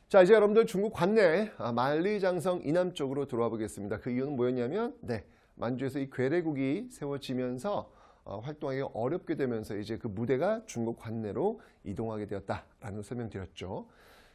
자, 이제 여러분들 중국 관내 만리장성 이남 쪽으로 들어와 보겠습니다. 그 이유는 뭐였냐면 만주에서 이 괴뢰국이 세워지면서 활동하기 어렵게 되면서 이제 그 무대가 중국 관내로 이동하게 되었다라는 설명드렸죠.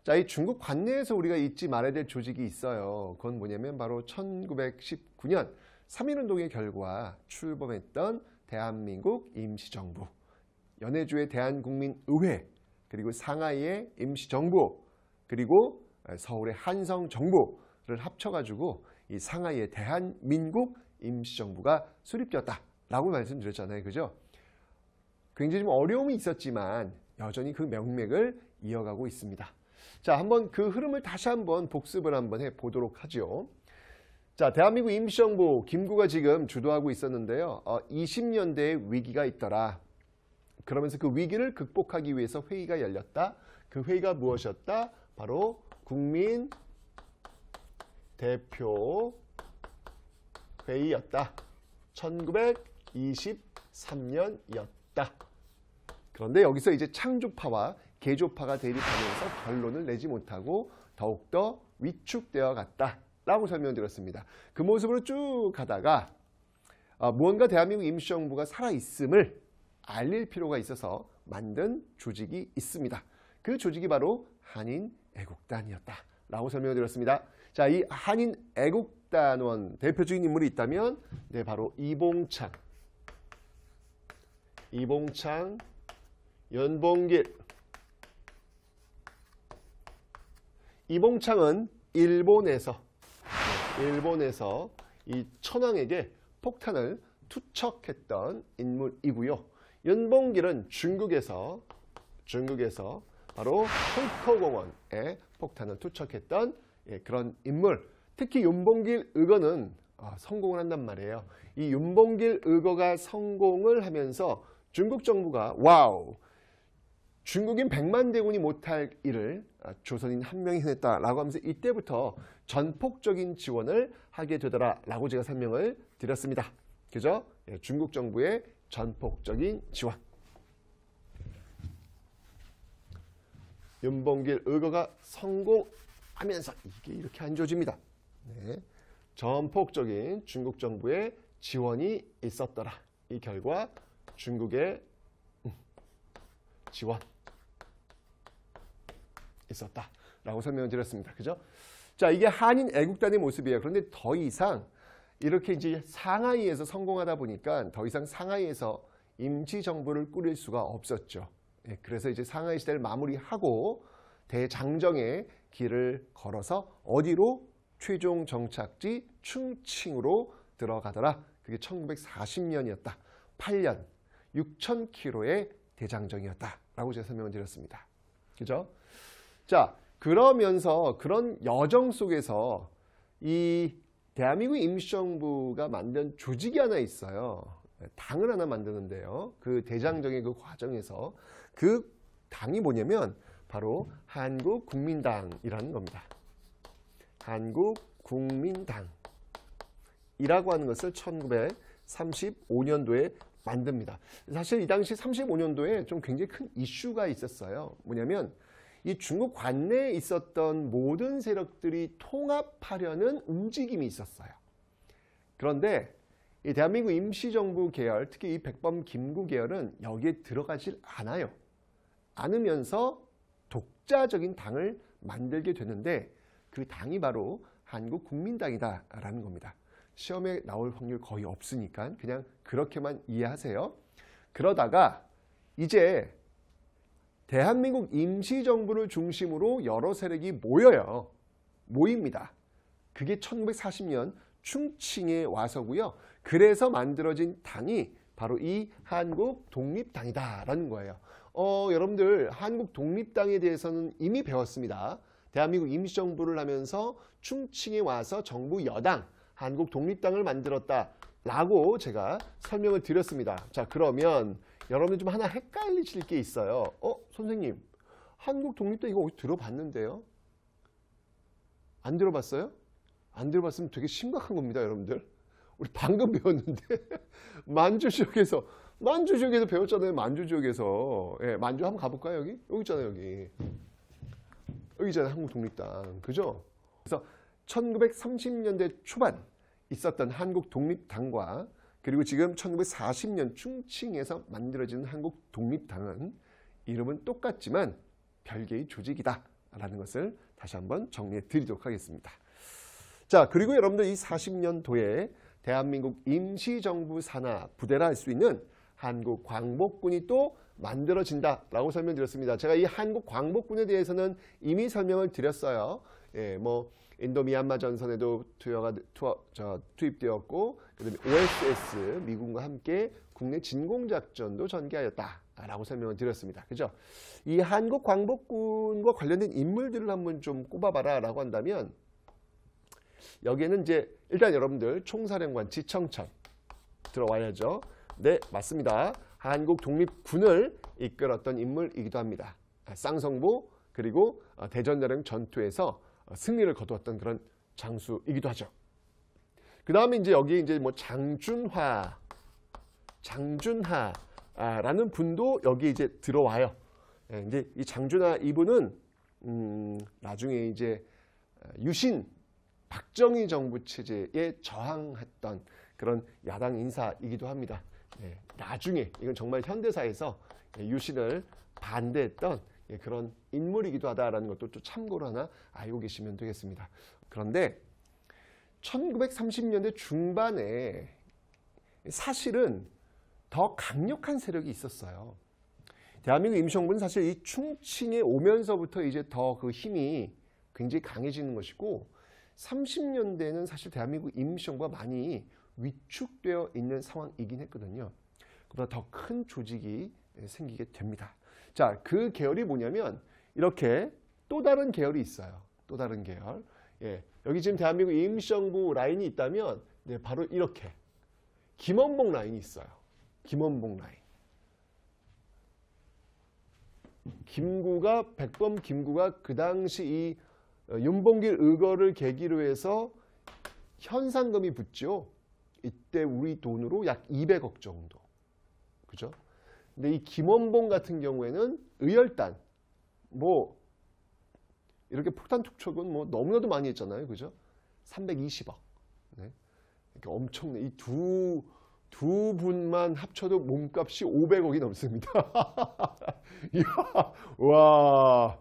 자, 이 중국 관내에서 우리가 잊지 말아야 될 조직이 있어요. 그건 뭐냐면 바로 1919년 3.1운동의 결과 출범했던 대한민국 임시정부, 연해주의 대한국민의회, 그리고 상하이의 임시정부, 그리고 서울의 한성정부를 합쳐가지고 이 상하이의 대한민국 임시정부가 수립되었다라고 말씀드렸잖아요. 그죠? 굉장히 좀 어려움이 있었지만 여전히 그 명맥을 이어가고 있습니다. 자, 한번 그 흐름을 다시 한번 복습을 한번 해보도록 하죠. 자, 대한민국 임시정부 김구가 지금 주도하고 있었는데요. 20년대에 위기가 있더라. 그러면서 그 위기를 극복하기 위해서 회의가 열렸다. 그 회의가 무엇이었다? 바로 국민대표회의였다. 1923년이었다. 그런데 여기서 이제 창조파와 개조파가 대립하면서 결론을 내지 못하고 더욱더 위축되어 갔다라고 설명드렸습니다. 그 모습으로 쭉 가다가 무언가 대한민국 임시정부가 살아있음을 알릴 필요가 있어서 만든 조직이 있습니다. 그 조직이 바로 한인애국단이었다라고 설명을 드렸습니다. 자, 이 한인애국단원 대표적인 인물이 있다면 바로 이봉창, 연봉길. 이봉창은 일본에서 이 천황에게 폭탄을 투척했던 인물이고요. 연봉길은 중국에서 바로 홍커공원에 폭탄을 투척했던 그런 인물. 특히 윤봉길 의거는 성공을 한단 말이에요. 이 윤봉길 의거가 성공을 하면서 중국 정부가 와우, 중국인 100만 대군이 못할 일을 조선인 한 명이 해냈다라고 하면서 이때부터 전폭적인 지원을 하게 되더라라고 제가 설명을 드렸습니다. 그죠? 중국 정부의 전폭적인 지원. 윤봉길 의거가 성공하면서 이게 이렇게 안 좋아집니다. 전폭적인 중국 정부의 지원이 있었더라. 이 결과 중국의 지원 있었다라고 설명을 드렸습니다. 그죠? 자, 이게 한인 애국단의 모습이에요. 그런데 더 이상 이렇게 이제 상하이에서 성공하다 보니까 더 이상 상하이에서 임시정부를 꾸릴 수가 없었죠. 그래서 이제 상하이 시대를 마무리하고 대장정의 길을 걸어서 어디로? 최종 정착지 충칭으로 들어가더라. 그게 1940년이었다. 8년 6,000km의 대장정이었다라고 제가 설명을 드렸습니다. 그죠? 자, 그러면서 그런 여정 속에서 이 대한민국 임시정부가 만든 조직이 하나 있어요. 당을 하나 만드는데요. 그 대장정의 그 과정에서 그 당이 뭐냐면 바로 한국국민당이라는 겁니다. 한국국민당이라고 하는 것을 1935년도에 만듭니다. 사실 이 당시 35년도에 좀 굉장히 큰 이슈가 있었어요. 뭐냐면 이 중국 관내에 있었던 모든 세력들이 통합하려는 움직임이 있었어요. 그런데 이 대한민국 임시정부 계열, 특히 이 백범 김구 계열은 여기에 들어가질 않으면서 독자적인 당을 만들게 되는데 그 당이 바로 한국국민당이다라는 겁니다. 시험에 나올 확률 거의 없으니까 그냥 그렇게만 이해하세요. 그러다가 이제 대한민국 임시정부를 중심으로 여러 세력이 모입니다. 그게 1940년 충칭에 와서고요. 그래서 만들어진 당이 바로 이 한국독립당이다라는 거예요. 여러분들 한국독립당에 대해서는 이미 배웠습니다. 대한민국 임시정부를 하면서 충칭에 와서 정부 여당 한국독립당을 만들었다라고 제가 설명을 드렸습니다. 자, 그러면 여러분들 좀 하나 헷갈리실 게 있어요. 선생님, 한국독립당 이거 어디 들어봤는데요? 안 들어봤어요? 안 들어봤으면 되게 심각한 겁니다, 여러분들. 우리 방금 배웠는데 만주 지역에서 배웠잖아요. 만주 지역에서. 만주 한번 가볼까요? 여기 있잖아요, 여기. 여기잖아요. 한국독립당. 그죠? 그래서 1930년대 초반 있었던 한국독립당과 그리고 지금 1940년 충칭에서 만들어진 한국독립당은 이름은 똑같지만 별개의 조직이다 라는 것을 다시 한번 정리해 드리도록 하겠습니다. 자, 그리고 여러분들 이 40년도에 대한민국 임시정부 산하 부대라 할 수 있는 한국광복군이 또 만들어진다라고 설명드렸습니다. 제가 이 한국광복군에 대해서는 이미 설명을 드렸어요. 예, 뭐 인도미얀마 전선에도 투입되었고, 그다음에 OSS 미군과 함께 국내 진공작전도 전개하였다라고 설명을 드렸습니다. 그죠? 이 한국광복군과 관련된 인물들을 한번 좀 꼽아봐라라고 한다면 여기에는 이제 일단 여러분들 총사령관 지청천 들어와야죠. 네, 맞습니다. 한국 독립군을 이끌었던 인물이기도 합니다. 쌍성보 그리고 대전야령 전투에서 승리를 거두었던 그런 장수이기도 하죠. 그 다음에 이제 여기 이제 뭐 장준하라는 분도 여기 이제 들어와요. 예, 이제 이 장준하 이분은 나중에 이제 유신 박정희 정부 체제에 저항했던 그런 야당 인사이기도 합니다. 예, 나중에 이건 정말 현대사에서 유신을 반대했던 그런 인물이기도 하다라는 것도 좀 참고로 하나 알고 계시면 되겠습니다. 그런데 1930년대 중반에 사실은 더 강력한 세력이 있었어요. 대한민국 임시정부는 사실 이 충칭에 오면서부터 이제 더 그 힘이 굉장히 강해지는 것이고 30년대는 사실 대한민국 임시정부가 많이 위축되어 있는 상황이긴 했거든요. 그보다 더 큰 조직이 생기게 됩니다. 자, 그 계열이 뭐냐면 이렇게 또 다른 계열이 있어요. 또 다른 계열. 예, 여기 지금 대한민국 임시정부 라인이 있다면 네, 바로 이렇게 김원봉 라인이 있어요. 김원봉 라인. 김구가 백범 김구가 그 당시 이 윤봉길 의거를 계기로 해서 현상금이 붙죠. 이때 우리 돈으로 약 200억 정도. 그죠? 근데 이 김원봉 같은 경우에는 의열단, 뭐 이렇게 폭탄 투척은 뭐 너무나도 많이 했잖아요. 그죠? 320억. 네. 이렇게 엄청나. 이 두 분만 합쳐도 몸값이 500억이 넘습니다. 이야, 와.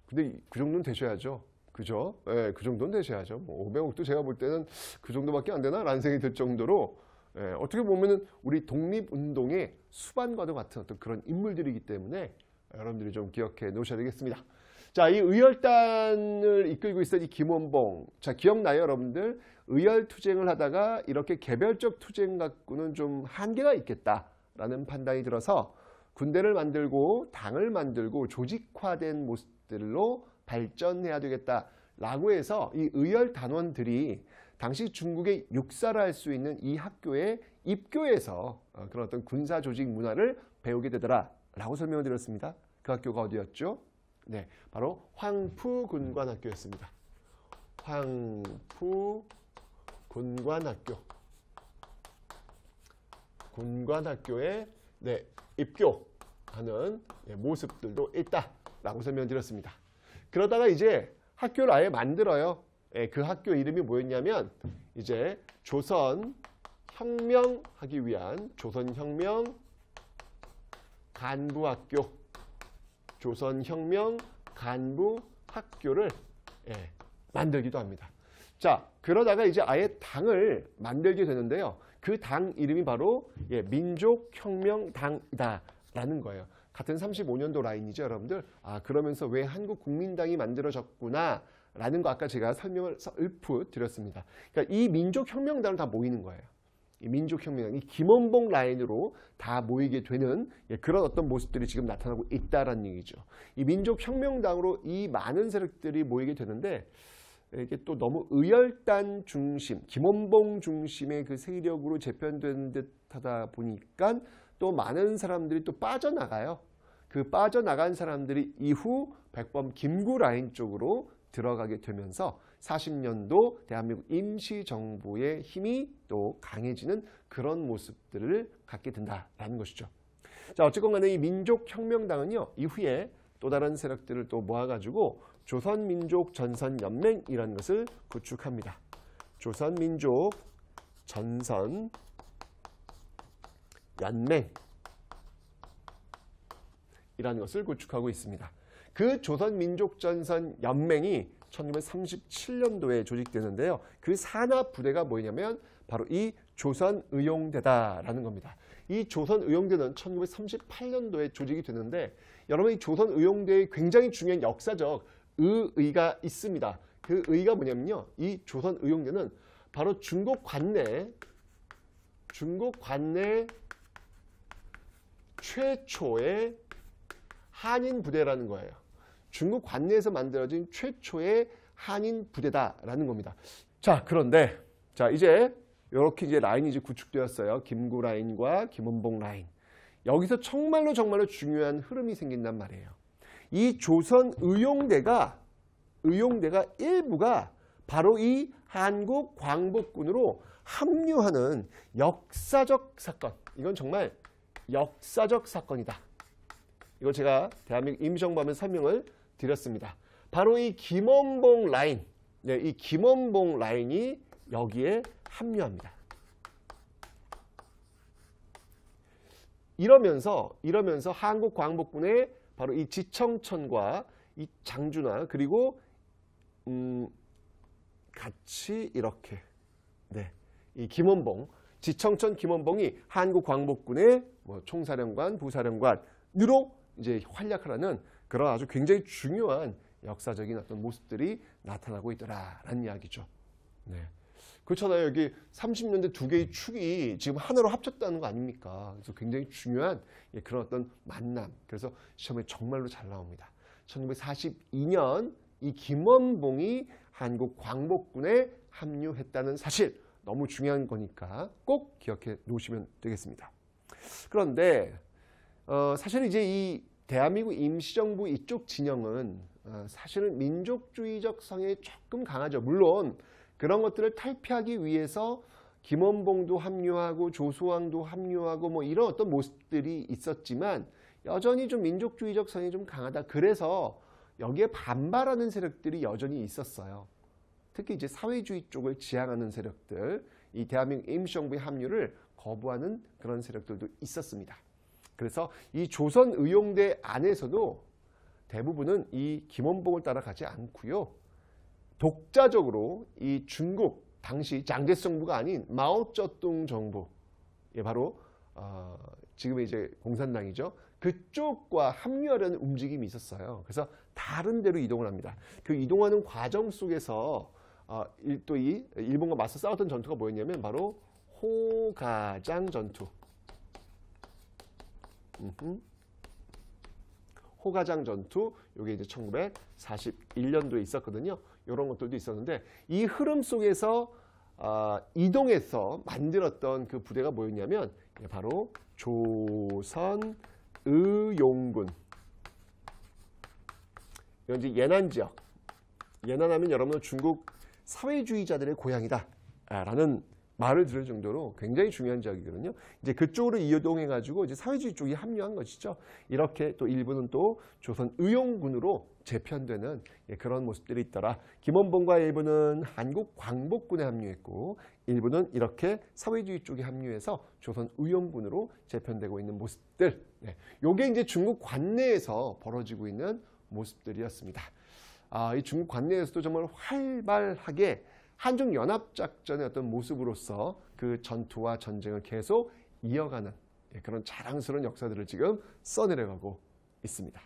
근데 그 정도는 되셔야죠. 그죠? 예, 그 정도는 되셔야죠. 뭐 500억도 제가 볼 때는 그 정도밖에 안 되나? 라는 생각이 들 정도로 예, 어떻게 보면은 우리 독립운동의 수반과도 같은 어떤 그런 인물들이기 때문에 여러분들이 좀 기억해 놓으셔야 되겠습니다. 자, 이 의열단을 이끌고 있었던 이 김원봉. 자, 기억나요, 여러분들? 의열투쟁을 하다가 이렇게 개별적 투쟁 갖고는 좀 한계가 있겠다라는 판단이 들어서 군대를 만들고 당을 만들고 조직화된 모습들로 발전해야 되겠다라고 해서 이 의열 단원들이 당시 중국의 육사를 할 수 있는 이 학교에 입교해서 그런 어떤 군사 조직 문화를 배우게 되더라라고 설명을 드렸습니다. 그 학교가 어디였죠? 네, 바로 황푸군관학교였습니다. 황푸군관학교. 군관학교에 네, 입교하는 모습들도 있다라고 설명드렸습니다. 그러다가 이제 학교를 아예 만들어요. 그 학교 이름이 뭐였냐면 이제 조선혁명하기 위한 조선혁명 간부학교, 조선혁명 간부학교를 만들기도 합니다. 자, 그러다가 이제 아예 당을 만들게 되는데요. 그 당 이름이 바로 민족혁명당이다라는 거예요. 같은 35년도 라인이죠, 여러분들. 아, 그러면서 왜 한국국민당이 만들어졌구나 라는 거 아까 제가 설명을 읊어 드렸습니다. 그러니까 이 민족혁명당은 다 모이는 거예요. 이 민족혁명당, 이 김원봉 라인으로 다 모이게 되는 그런 어떤 모습들이 지금 나타나고 있다라는 얘기죠. 이 민족혁명당으로 이 많은 세력들이 모이게 되는데 이게 또 너무 의열단 중심, 김원봉 중심의 그 세력으로 재편된 듯하다 보니까 또 많은 사람들이 또 빠져나가요. 그 빠져나간 사람들이 이후 백범 김구 라인 쪽으로 들어가게 되면서 40년도 대한민국 임시정부의 힘이 또 강해지는 그런 모습들을 갖게 된다라는 것이죠. 자, 어쨌건 간에 이 민족혁명당은요, 이후에 또 다른 세력들을 또 모아가지고 조선민족 전선연맹이라는 것을 구축합니다. 조선민족 전선연맹. 이라는 것을 구축하고 있습니다. 그 조선민족전선연맹이 1937년도에 조직되는데요. 그 산하 부대가 뭐냐면 바로 이 조선의용대다라는 겁니다. 이 조선의용대는 1938년도에 조직이 되는데 여러분 이 조선의용대에 굉장히 중요한 역사적 의의가 있습니다. 그 의의가 뭐냐면요. 이 조선의용대는 바로 중국 관내 최초의 한인 부대라는 거예요. 중국 관내에서 만들어진 최초의 한인 부대다라는 겁니다. 자, 그런데 자 이제 이렇게 이제 라인이 이제 구축되었어요. 김구 라인과 김원봉 라인. 여기서 정말로 중요한 흐름이 생긴단 말이에요. 이 조선 의용대가 일부가 바로 이 한국 광복군으로 합류하는 역사적 사건. 이건 정말 역사적 사건이다. 이걸 제가 대한민국 임시정부 하면서 설명을 드렸습니다. 바로 이 김원봉 라인, 네, 이 김원봉 라인이 여기에 합류합니다. 이러면서 한국 광복군의 바로 이 지청천과 이 장준하 그리고 같이 이렇게 네, 이 김원봉, 지청천 김원봉이 한국 광복군의 뭐 총사령관, 부사령관으로 이제 활약하라는 그런 아주 굉장히 중요한 역사적인 어떤 모습들이 나타나고 있더라라는 이야기죠. 네. 그렇잖아요. 여기 30년대 두 개의 축이 지금 하나로 합쳤다는 거 아닙니까? 그래서 굉장히 중요한 그런 어떤 만남. 그래서 시험에 정말로 잘 나옵니다. 1942년 이 김원봉이 한국 광복군에 합류했다는 사실 너무 중요한 거니까 꼭 기억해 놓으시면 되겠습니다. 그런데 사실 이제 이 대한민국 임시정부 이쪽 진영은 사실은 민족주의적 성향이 조금 강하죠. 물론 그런 것들을 탈피하기 위해서 김원봉도 합류하고 조수왕도 합류하고 뭐 이런 어떤 모습들이 있었지만 여전히 좀 민족주의적 성향이 좀 강하다. 그래서 여기에 반발하는 세력들이 여전히 있었어요. 특히 이제 사회주의 쪽을 지향하는 세력들, 이 대한민국 임시정부의 합류를 거부하는 그런 세력들도 있었습니다. 그래서 이 조선의용대 안에서도 대부분은 이 김원봉을 따라가지 않고요. 독자적으로 이 중국 당시 장제성부가 아닌 마오쩌둥 정부, 바로 지금의 이제 공산당이죠. 그쪽과 합류하려는 움직임이 있었어요. 그래서 다른 데로 이동을 합니다. 그 이동하는 과정 속에서 또 이 일본과 맞서 싸웠던 전투가 뭐였냐면 바로 호가장 전투. 호가장 전투, 이게 이제 1941년도에 있었거든요. 이런 것들도 있었는데 이 흐름 속에서 이동해서 만들었던 그 부대가 뭐였냐면 바로 조선의용군. 이건 이제 예난 지역. 예난하면 여러분은 중국 사회주의자들의 고향이다 라는 말을 들을 정도로 굉장히 중요한 지역이거든요. 이제 그쪽으로 이동해가지고 이제 사회주의 쪽이 합류한 것이죠. 이렇게 또 일부는 또 조선의용군으로 재편되는 그런 모습들이 있더라. 김원봉과 일부는 한국 광복군에 합류했고 일부는 이렇게 사회주의 쪽에 합류해서 조선의용군으로 재편되고 있는 모습들. 요게 이제 중국 관내에서 벌어지고 있는 모습들이었습니다. 이 중국 관내에서도 정말 활발하게 한중연합작전의 어떤 모습으로서 그 전투와 전쟁을 계속 이어가는 그런 자랑스러운 역사들을 지금 써내려가고 있습니다.